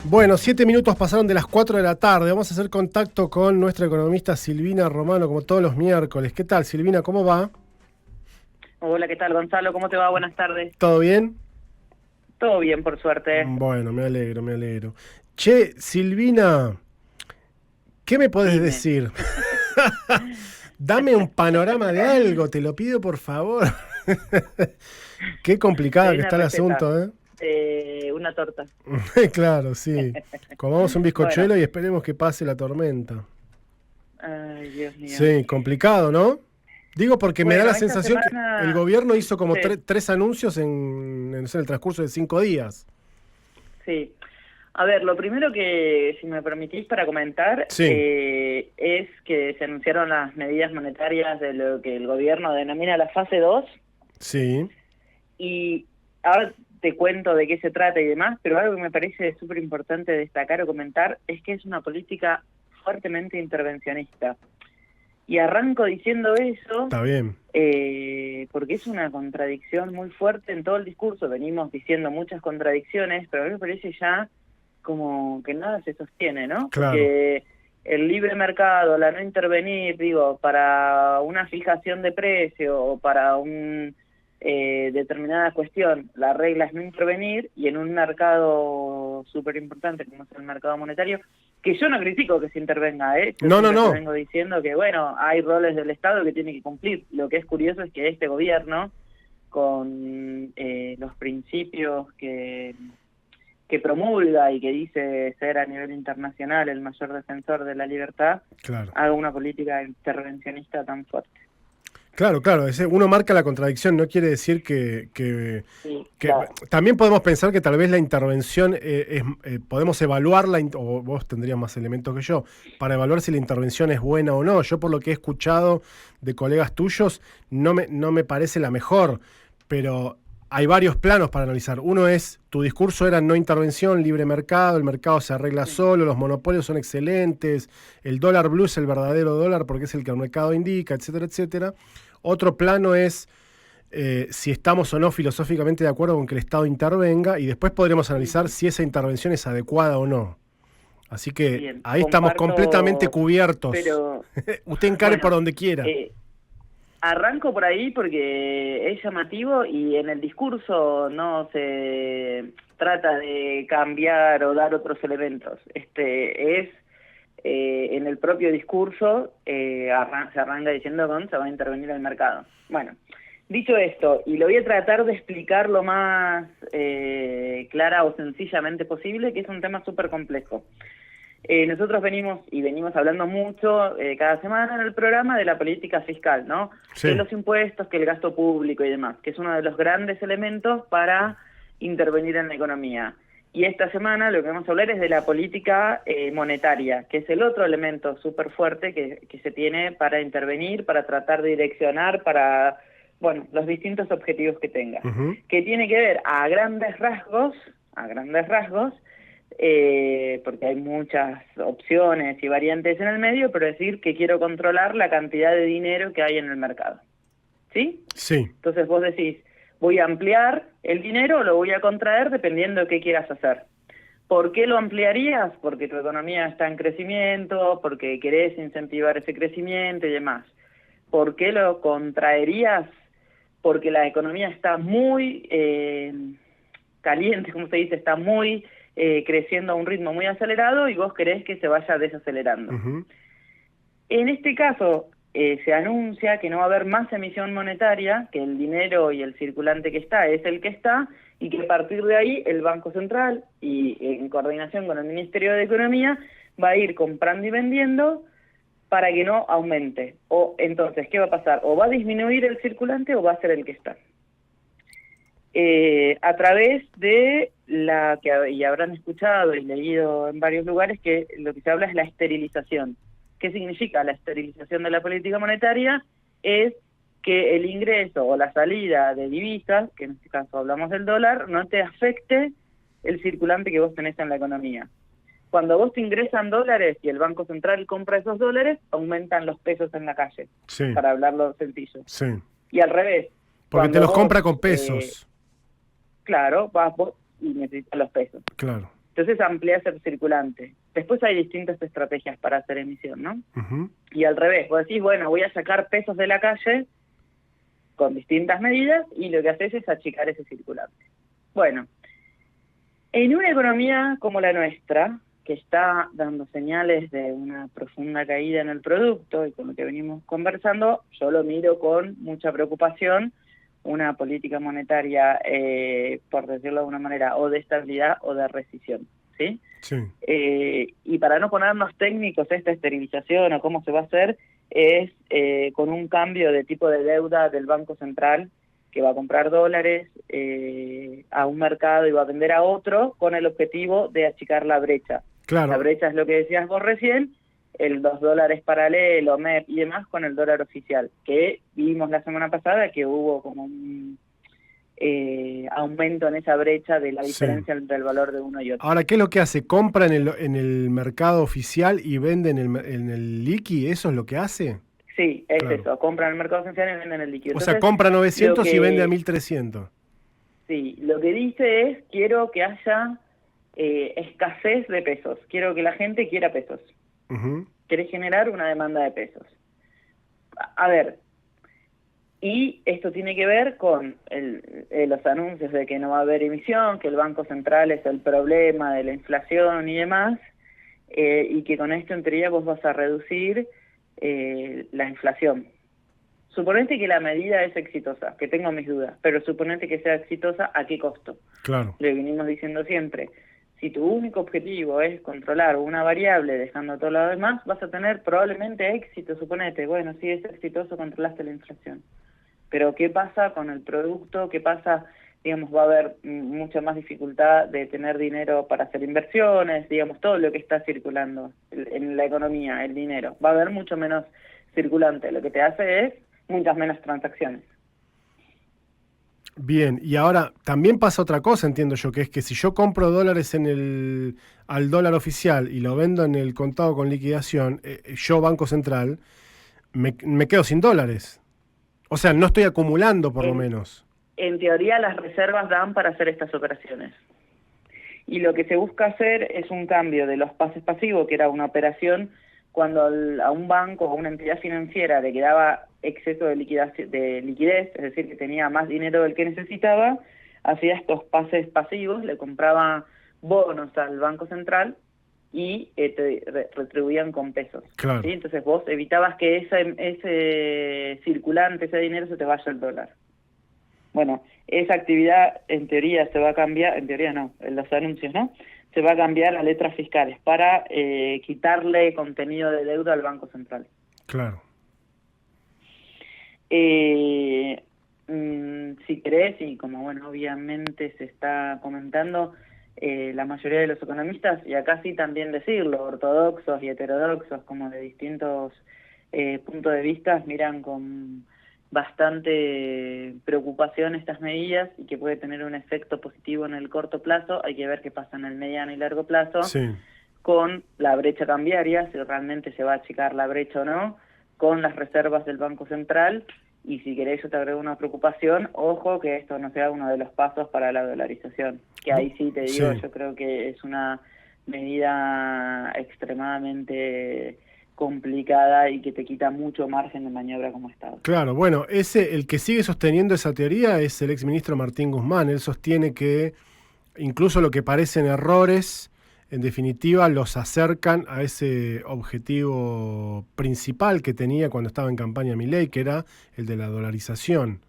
Bueno, 7 minutos pasaron de las 4 de la tarde. Vamos a hacer contacto con nuestra economista Silvina Romano, como todos los miércoles. ¿Qué tal, Silvina? ¿Cómo va? Hola, ¿qué tal, Gonzalo? ¿Cómo te va? Buenas tardes. ¿Todo bien? Todo bien, por suerte. Bueno, me alegro, me alegro. Che, Silvina, ¿qué me podés Dime. decir? Dame un panorama de algo, te lo pido por favor. Qué Te complicado doy que una está el receta. asunto, ¿eh? Una torta. Claro, sí. Comamos un Bueno. bizcochuelo y esperemos que pase la tormenta. Ay, Dios mío. Sí, complicado, ¿no? Digo porque me da Bueno, la esta sensación que el semana... gobierno hizo como Sí, tres anuncios no sé, en el transcurso de 5 días. sí. A ver, lo primero que, si me permitís para comentar, Sí, es que se anunciaron las medidas monetarias de lo que el gobierno denomina la fase 2. sí, Y ahora te cuento de qué se trata y demás, pero algo que me parece súper importante destacar o comentar es que es una política fuertemente intervencionista. Y arranco diciendo eso está bien. porque es una contradicción muy fuerte en todo el discurso. Venimos diciendo muchas contradicciones, pero a mí me parece ya como que nada se sostiene, ¿no? Claro. Porque el libre mercado, la no intervenir, digo, para una fijación de precio o para un determinada cuestión, la regla es no intervenir, y en un mercado súper importante como es el mercado monetario, que yo no critico que se intervenga, yo No, no, siempre te no. vengo diciendo que, bueno, hay roles del Estado que tiene que cumplir. Lo que es curioso es que este gobierno, con los principios que promulga y que dice ser a nivel internacional el mayor defensor de la libertad, Claro. haga una política intervencionista tan fuerte. Claro, claro. Uno marca la contradicción, no quiere decir Sí, que claro. también podemos pensar que tal vez la intervención podemos evaluarla, o vos tendrías más elementos que yo, para evaluar si la intervención es buena o no. Yo por lo que he escuchado de colegas tuyos, no me parece la mejor, pero hay varios planos para analizar. Uno es, tu discurso era no intervención, libre mercado, el mercado se arregla Sí. solo, los monopolios son excelentes, el dólar blue es el verdadero dólar porque es el que el mercado indica, etcétera, etcétera. Otro plano es si estamos o no filosóficamente de acuerdo con que el Estado intervenga, y después podremos analizar Ujú. si esa intervención es adecuada o no. Así que Bien, ahí estamos completamente comparto, cubiertos. pero Usted encare por bueno, donde quiera. eh, arranco por ahí porque es llamativo y en el discurso no se trata de cambiar o dar otros elementos. En el propio discurso se arranca diciendo que se va a intervenir el mercado. Bueno, dicho esto, y lo voy a tratar de explicar lo más clara o sencillamente posible, que es un tema súper complejo. Nosotros venimos hablando mucho cada semana en el programa de la política fiscal, ¿no? Que Sí. los impuestos, que el gasto público y demás, que es uno de los grandes elementos para intervenir en la economía. Y esta semana lo que vamos a hablar es de la política monetaria, que es el otro elemento súper fuerte que se tiene para intervenir, para tratar de direccionar, para, bueno, los distintos objetivos que tenga. Ujú. Que tiene que ver a grandes rasgos, porque hay muchas opciones y variantes en el medio, pero decir que quiero controlar la cantidad de dinero que hay en el mercado. ¿Sí? Sí. Entonces vos decís, voy a ampliar el dinero o lo voy a contraer dependiendo de qué quieras hacer. ¿Por qué lo ampliarías? Porque tu economía está en crecimiento, porque querés incentivar ese crecimiento y demás. ¿Por qué lo contraerías? Porque la economía está muy caliente, como se dice, está muy creciendo a un ritmo muy acelerado y vos querés que se vaya desacelerando. Ujú. En este caso, se anuncia que no va a haber más emisión monetaria, que el dinero y el circulante que está es el que está, y que a partir de ahí el Banco Central, y en coordinación con el Ministerio de Economía, va a ir comprando y vendiendo para que no aumente. O entonces, ¿qué va a pasar? O va a disminuir el circulante o va a ser el que está. A través de y habrán escuchado y leído en varios lugares, que lo que se habla es la esterilización. ¿Qué significa la esterilización de la política monetaria? Es que el ingreso o la salida de divisas, que en este caso hablamos del dólar, no te afecte el circulante que vos tenés en la economía. Cuando vos te ingresan dólares y el Banco Central compra esos dólares, aumentan los pesos en la calle, Sí. para hablarlo sencillo. Sí. Y al revés, Porque te cuando los vos compra con pesos. claro, vas vos y necesitas los pesos. Claro. Entonces amplías el circulante. Después hay distintas estrategias para hacer emisión, ¿no? Ujú. Y al revés, vos decís, bueno, voy a sacar pesos de la calle con distintas medidas y lo que haces es achicar ese circulante. Bueno, en una economía como la nuestra, que está dando señales de una profunda caída en el producto y con lo que venimos conversando, yo lo miro con mucha preocupación, una política monetaria, por decirlo de alguna manera, o de estabilidad o de recesión, ¿sí? Sí. Y para no ponernos técnicos, esta esterilización o cómo se va a hacer es con un cambio de tipo de deuda del Banco Central que va a comprar dólares a un mercado y va a vender a otro con el objetivo de achicar la brecha. Claro. La brecha es lo que decías vos recién, los dólares paralelo, MEP y demás con el dólar oficial, que vimos la semana pasada que hubo como un aumento en esa brecha de la diferencia entre el valor de uno y otro. Ahora, ¿qué es lo que hace? ¿Compra en el mercado oficial y vende en el liqui? ¿Eso es lo que hace? Sí, es Claro. eso, compran en el mercado oficial y venden el líquido. O sea, Entonces, compra 900 y que, vende a 1300. Sí, lo que dice es, quiero que haya escasez de pesos, quiero que la gente quiera pesos, Ujú. quiere generar una demanda de pesos. A ver, y esto tiene que ver con los anuncios de que no va a haber emisión, que el Banco Central es el problema de la inflación y demás, y que con esto en teoría vos vas a reducir la inflación. Suponete que la medida es exitosa, que tengo mis dudas, pero suponete que sea exitosa, ¿a qué costo? Claro. Lo venimos diciendo siempre. Si tu único objetivo es controlar una variable dejando todo lo demás, vas a tener probablemente éxito, suponete. Bueno, si es exitoso, controlaste la inflación. Pero ¿qué pasa con el producto? ¿Qué pasa? Digamos, va a haber mucha más dificultad de tener dinero para hacer inversiones, digamos, todo lo que está circulando en la economía, el dinero. Va a haber mucho menos circulante. Lo que te hace es muchas menos transacciones. Bien, y ahora también pasa otra cosa, entiendo yo, que es que si yo compro dólares al dólar oficial y lo vendo en el contado con liquidación, yo, Banco Central, me quedo sin dólares. O sea, no estoy acumulando por lo menos. En teoría las reservas dan para hacer estas operaciones. Y lo que se busca hacer es un cambio de los pases pasivos, que era una operación cuando a un banco o a una entidad financiera le quedaba exceso de liquidez, es decir, que tenía más dinero del que necesitaba, hacía estos pases pasivos, le compraba bonos al Banco Central y te retribuían con pesos. Claro. ¿Sí? Entonces vos evitabas que ese circulante, ese dinero se te vaya al dólar. Bueno, esa actividad en teoría se va a cambiar, en teoría no, en los anuncios, ¿no? Se va a cambiar a letras fiscales para quitarle contenido de deuda al Banco Central. Claro. Si querés, y como bueno, obviamente se está comentando, la mayoría de los economistas, y acá sí también decirlo, ortodoxos y heterodoxos, como de distintos puntos de vista, miran con bastante preocupación estas medidas y que puede tener un efecto positivo en el corto plazo. Hay que ver qué pasa en el mediano y largo plazo, Sí. con la brecha cambiaria, si realmente se va a achicar la brecha o no, con las reservas del Banco Central. Y si querés, yo te agrego una preocupación, ojo que esto no sea uno de los pasos para la dolarización, que ahí sí te digo, Sí. yo creo que es una medida extremadamente complicada y que te quita mucho margen de maniobra como Estado. Claro, bueno, el que sigue sosteniendo esa teoría es el exministro Martín Guzmán. Él sostiene que incluso lo que parecen errores, en definitiva, los acercan a ese objetivo principal que tenía cuando estaba en campaña Milei, que era el de la dolarización.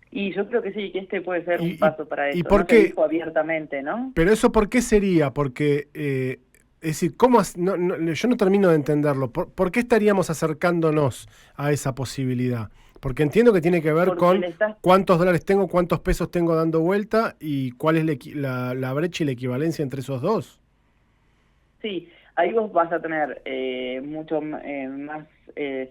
Y yo creo que sí, que este puede ser un ¿Y paso para eso. por No qué? se dijo abiertamente, ¿no? Pero eso, ¿por qué sería? Porque, es decir, yo no termino de entenderlo. ¿Por qué estaríamos acercándonos a esa posibilidad? Porque entiendo que tiene que ver con cuántos dólares tengo, cuántos pesos tengo dando vuelta y cuál es la brecha y la equivalencia entre esos dos. Sí, ahí vos vas a tener mucho más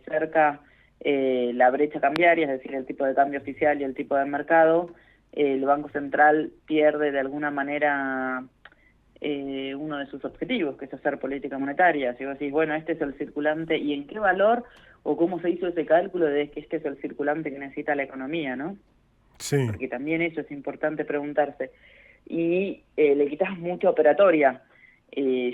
cerca la brecha cambiaria, es decir, el tipo de cambio oficial y el tipo de mercado. El Banco Central pierde de alguna manera uno de sus objetivos, que es hacer política monetaria. Si vos decís, bueno, este es el circulante, ¿y en qué valor o cómo se hizo ese cálculo de que este es el circulante que necesita la economía, ¿no? Sí. Porque también eso es importante preguntarse. y le quitas mucha operatoria.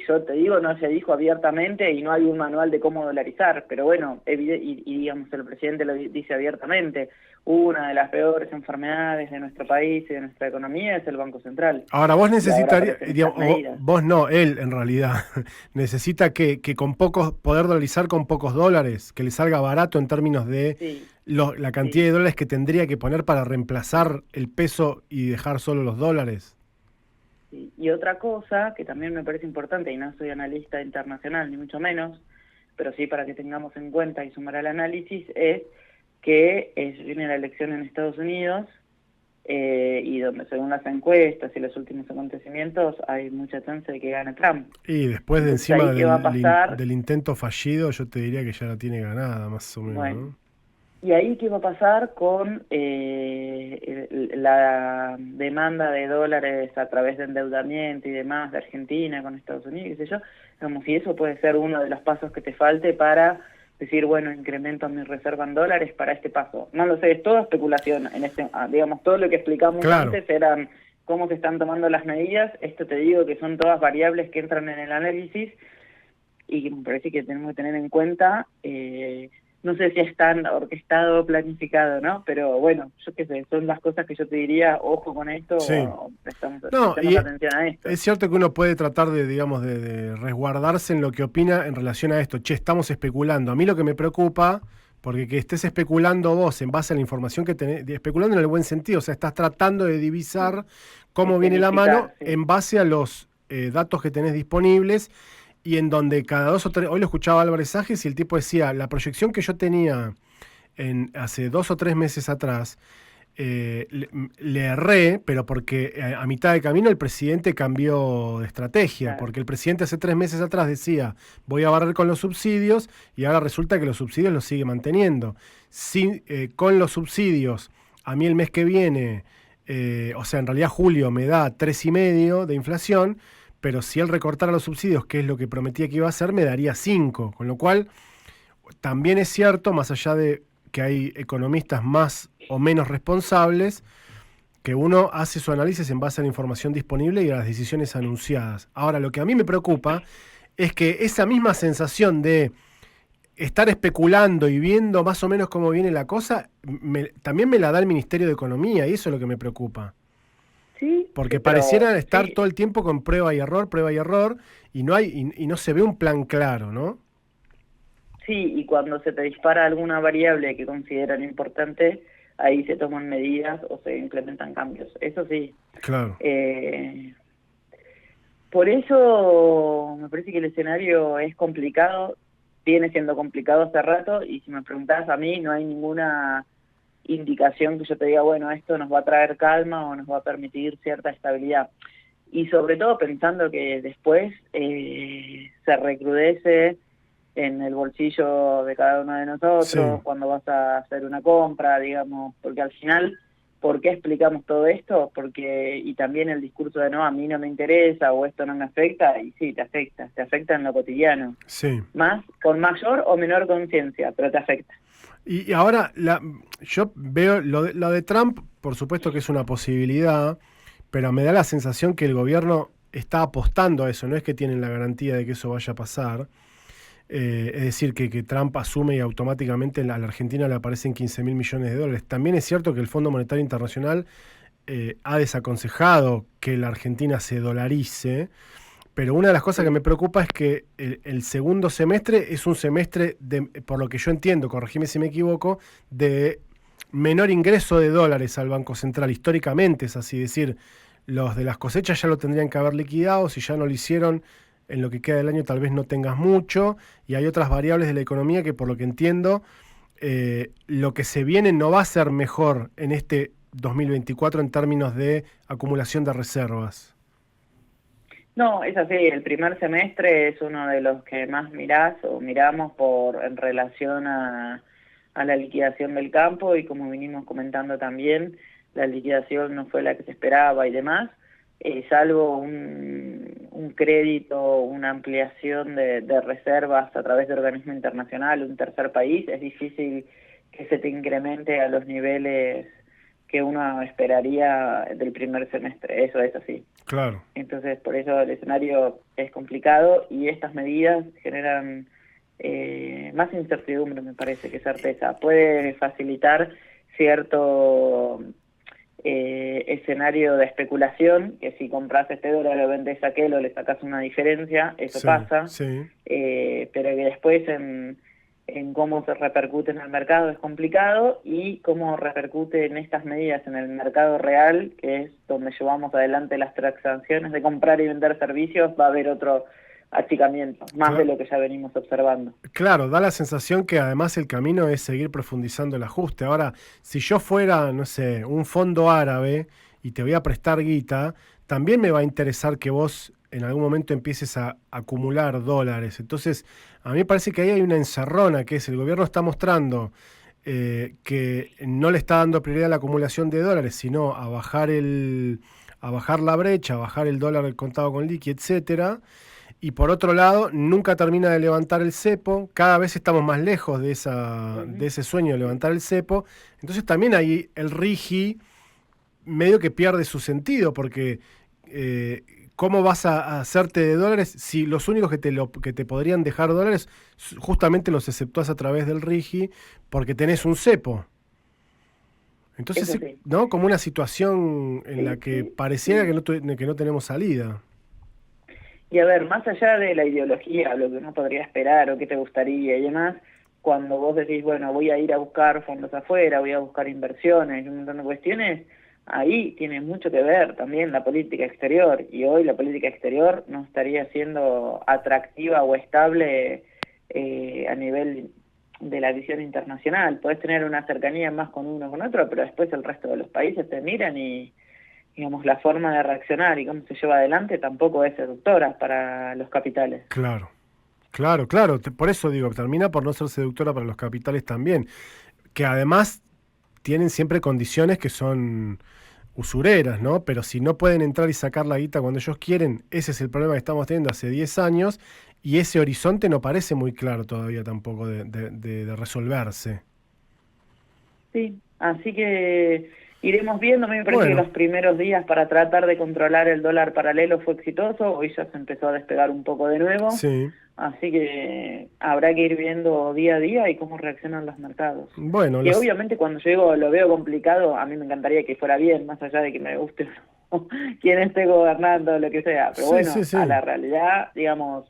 Yo te digo, no se dijo abiertamente y no hay un manual de cómo dolarizar, pero bueno, y digamos, el presidente lo dice abiertamente, una de las peores enfermedades de nuestro país y de nuestra economía es el Banco Central. Ahora, vos Y ahora necesitarías, aparecen estas medidas. vos no, él en realidad, necesita que con pocos, poder dolarizar con pocos dólares, que le salga barato en términos de Sí, la cantidad sí. de dólares que tendría que poner para reemplazar el peso y dejar solo los dólares. Sí. Y otra cosa que también me parece importante, y no soy analista internacional ni mucho menos, pero sí para que tengamos en cuenta y sumar al análisis, es que viene la elección en Estados Unidos y donde según las encuestas y los últimos acontecimientos hay mucha chance de que gane Trump. Y después de Entonces encima ahí qué va a pasar, del intento fallido, yo te diría que ya la tiene ganada, más o menos, bueno, ¿no? y ahí qué va a pasar con la demanda de dólares a través de endeudamiento y demás de Argentina con Estados Unidos, qué sé yo, como si eso puede ser uno de los pasos que te falte para decir, bueno, incremento mi reserva en dólares para este paso. No lo sé, es toda especulación. Digamos, todo lo que explicamos Claro. antes eran cómo se están tomando las medidas. Esto te digo que son todas variables que entran en el análisis y que me parece que tenemos que tener en cuenta. No sé si es tan orquestado o planificado, ¿no? Pero bueno, yo qué sé, son las cosas que yo te diría, ojo con esto, Sí. o No, prestemos y atención a esto. es cierto que uno puede tratar de, digamos, de resguardarse en lo que opina en relación a esto. Che, estamos especulando. A mí lo que me preocupa, porque que estés especulando vos en base a la información que tenés, especulando en el buen sentido, o sea, estás tratando de divisar cómo viene la mano Escenificar, sí. en base a los datos que tenés disponibles y en donde cada 2 o 3, hoy lo escuchaba Álvarez Sajes y el tipo decía, la proyección que yo tenía hace 2 o 3 meses atrás, le erré, pero porque a mitad de camino el presidente cambió de estrategia, Claro. porque el presidente hace 3 meses atrás decía, voy a barrer con los subsidios, y ahora resulta que los subsidios los sigue manteniendo. Con los subsidios, a mí el mes que viene, o sea, en realidad julio me da 3,5 de inflación, pero si él recortara los subsidios, que es lo que prometía que iba a hacer, me daría 5, con lo cual también es cierto, más allá de que hay economistas más o menos responsables, que uno hace su análisis en base a la información disponible y a las decisiones anunciadas. Ahora, lo que a mí me preocupa es que esa misma sensación de estar especulando y viendo más o menos cómo viene la cosa, también me la da el Ministerio de Economía, y eso es lo que me preocupa. Sí, Porque pero parecieran estar sí, todo el tiempo con prueba y error, y no hay, y no se ve un plan claro, ¿no? sí, y cuando se te dispara alguna variable que consideran importante, ahí se toman medidas o se implementan cambios. Eso sí. Claro. Por eso me parece que el escenario es complicado, viene siendo complicado hace rato, y si me preguntás a mí, no hay ninguna indicación que yo te diga, bueno, esto nos va a traer calma o nos va a permitir cierta estabilidad. Y sobre todo pensando que después se recrudece en el bolsillo de cada uno de nosotros, Sí. cuando vas a hacer una compra, digamos, porque al final, ¿por qué explicamos todo esto? Porque, y también el discurso de no, a mí no me interesa o esto no me afecta, y sí, te afecta en lo cotidiano, Sí. más, con mayor o menor conciencia, pero te afecta. Y ahora, yo veo lo de Trump, por supuesto que es una posibilidad, pero me da la sensación que el gobierno está apostando a eso, no es que tienen la garantía de que eso vaya a pasar. Es decir, que Trump asume y automáticamente a la Argentina le aparecen 15.000 millones de dólares. También es cierto que el Fondo Monetario Internacional ha desaconsejado que la Argentina se dolarice, pero una de las cosas que me preocupa es que el segundo semestre es un semestre, por lo que yo entiendo, corregime si me equivoco, de menor ingreso de dólares al Banco Central. Históricamente es así, es decir, los de las cosechas ya lo tendrían que haber liquidado, si ya no lo hicieron, en lo que queda del año tal vez no tengas mucho, y hay otras variables de la economía que por lo que entiendo, lo que se viene no va a ser mejor en este 2024 en términos de acumulación de reservas. No, es así, el primer semestre es uno de los que más mirás o miramos en relación a la liquidación del campo, y como vinimos comentando también, la liquidación no fue la que se esperaba y demás, salvo un crédito, una ampliación de reservas a través de organismo internacional, un tercer país, es difícil que se te incremente a los niveles que uno esperaría del primer semestre. Eso es así. Claro. Entonces, por eso el escenario es complicado y estas medidas generan más incertidumbre, me parece, que certeza. Puede facilitar cierto escenario de especulación, que si compras este dólar lo vendes aquel o le sacas una diferencia, eso Sí, pasa, sí. pero que después en cómo se repercute en el mercado es complicado, y cómo repercute en estas medidas en el mercado real, que es donde llevamos adelante las transacciones de comprar y vender servicios, va a haber otro achicamiento, más Claro. de lo que ya venimos observando. Claro, da la sensación que además el camino es seguir profundizando el ajuste. Ahora, si yo fuera, no sé, un fondo árabe y te voy a prestar guita, también me va a interesar que vos en algún momento empieces a acumular dólares. Entonces, a mí me parece que ahí hay una encerrona, que es el gobierno está mostrando que no le está dando prioridad a la acumulación de dólares, sino a bajar a bajar la brecha, a bajar el dólar del contado con liqui, etcétera. Y por otro lado, nunca termina de levantar el cepo, cada vez estamos más lejos de ese sueño de levantar el cepo. Entonces también ahí el RIGI medio que pierde su sentido, porque ¿cómo vas a hacerte de dólares si los únicos que te podrían dejar dólares justamente los exceptúas a través del RIGI porque tenés un cepo? Entonces, Sí. ¿no? Como una situación en la que pareciera que no tenemos salida. Y a ver, más allá de la ideología, lo que uno podría esperar o qué te gustaría y demás, cuando vos decís, bueno, voy a ir a buscar fondos afuera, voy a buscar inversiones, un montón de cuestiones, ahí tiene mucho que ver también la política exterior, y hoy la política exterior no estaría siendo atractiva o estable a nivel de la visión internacional. Podés tener una cercanía más con uno con otro, pero después el resto de los países te miran y, digamos, la forma de reaccionar y cómo se lleva adelante tampoco es seductora para los capitales. Claro, claro, claro. Por eso digo, termina por no ser seductora para los capitales también, que además tienen siempre condiciones que son usureras, ¿no? Pero si no pueden entrar y sacar la guita cuando ellos quieren, ese es el problema que estamos teniendo hace 10 años, y ese horizonte no parece muy claro todavía tampoco de resolverse. Sí, así que iremos viendo. A mí me parece que Bueno, los primeros días para tratar de controlar el dólar paralelo fue exitoso, hoy ya se empezó a despegar un poco de nuevo, sí. así que habrá que ir viendo día a día y cómo reaccionan los mercados. Bueno, Que obviamente cuando llego lo veo complicado, a mí me encantaría que fuera bien, más allá de que me guste o no quién esté gobernando, lo que sea, pero sí, bueno, sí, sí. a la realidad, digamos,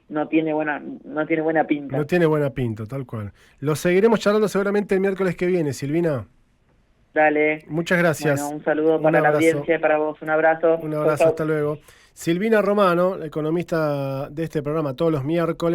no tiene buena pinta. No tiene buena pinta, tal cual. Lo seguiremos charlando seguramente el miércoles que viene, Silvina. Dale. Muchas Bueno, gracias. un saludo Un para la abrazo. audiencia y para vos. Un abrazo. Un Chau, abrazo, chau. hasta luego. Silvina Romano, economista de este programa todos los miércoles.